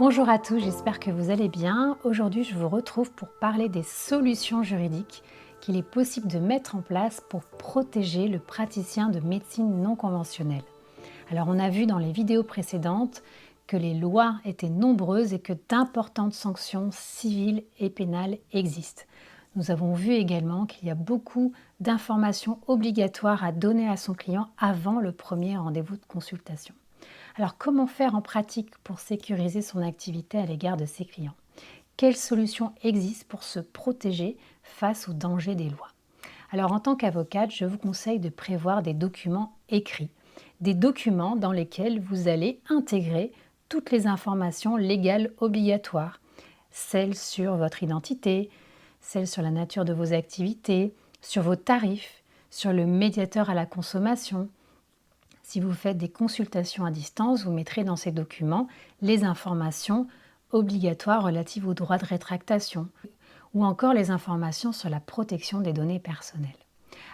Bonjour à tous, j'espère que vous allez bien. Aujourd'hui, je vous retrouve pour parler des solutions juridiques qu'il est possible de mettre en place pour protéger le praticien de médecine non conventionnelle. Alors, on a vu dans les vidéos précédentes que les lois étaient nombreuses et que d'importantes sanctions civiles et pénales existent. Nous avons vu également qu'il y a beaucoup d'informations obligatoires à donner à son client avant le premier rendez-vous de consultation. Alors, comment faire en pratique pour sécuriser son activité à l'égard de ses clients? Quelles solutions existent pour se protéger face aux dangers des lois? Alors, en tant qu'avocate, je vous conseille de prévoir des documents écrits, des documents dans lesquels vous allez intégrer toutes les informations légales obligatoires, celles sur votre identité, celles sur la nature de vos activités, sur vos tarifs, sur le médiateur à la consommation. Si vous faites des consultations à distance, vous mettrez dans ces documents les informations obligatoires relatives aux droits de rétractation ou encore les informations sur la protection des données personnelles.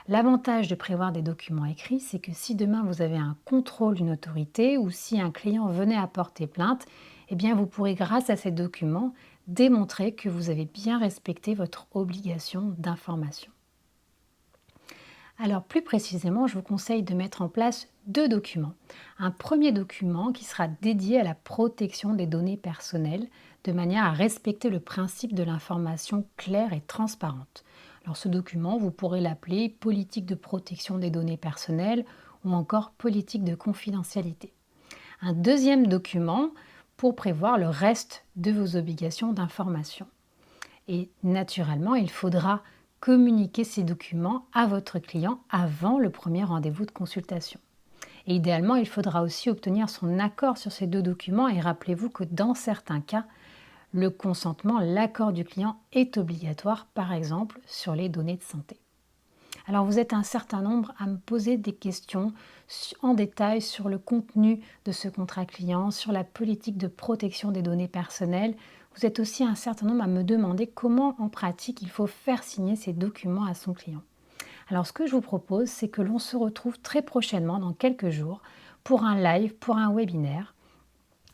L'avantage de prévoir des documents écrits, c'est que si demain vous avez un contrôle d'une autorité ou si un client venait à porter plainte, eh bien vous pourrez grâce à ces documents démontrer que vous avez bien respecté votre obligation d'information. Alors plus précisément, je vous conseille de mettre en place deux documents. Un premier document qui sera dédié à la protection des données personnelles de manière à respecter le principe de l'information claire et transparente. Alors ce document, vous pourrez l'appeler politique de protection des données personnelles ou encore politique de confidentialité. Un deuxième document pour prévoir le reste de vos obligations d'information. Et naturellement, il faudra communiquer ces documents à votre client avant le premier rendez-vous de consultation. Et idéalement, il faudra aussi obtenir son accord sur ces deux documents et rappelez-vous que dans certains cas, le consentement, l'accord du client est obligatoire, par exemple sur les données de santé. Alors vous êtes un certain nombre à me poser des questions en détail sur le contenu de ce contrat client, sur la politique de protection des données personnelles. Vous êtes aussi un certain nombre à me demander comment en pratique il faut faire signer ces documents à son client. Alors ce que je vous propose, c'est que l'on se retrouve très prochainement, dans quelques jours, pour un live, pour un webinaire,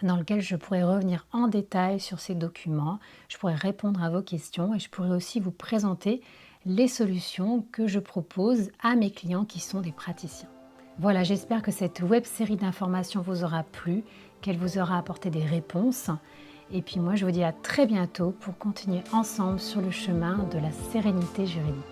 dans lequel je pourrai revenir en détail sur ces documents, je pourrai répondre à vos questions et je pourrai aussi vous présenter les solutions que je propose à mes clients qui sont des praticiens. Voilà, j'espère que cette web série d'informations vous aura plu, qu'elle vous aura apporté des réponses. Et puis moi, je vous dis à très bientôt pour continuer ensemble sur le chemin de la sérénité juridique.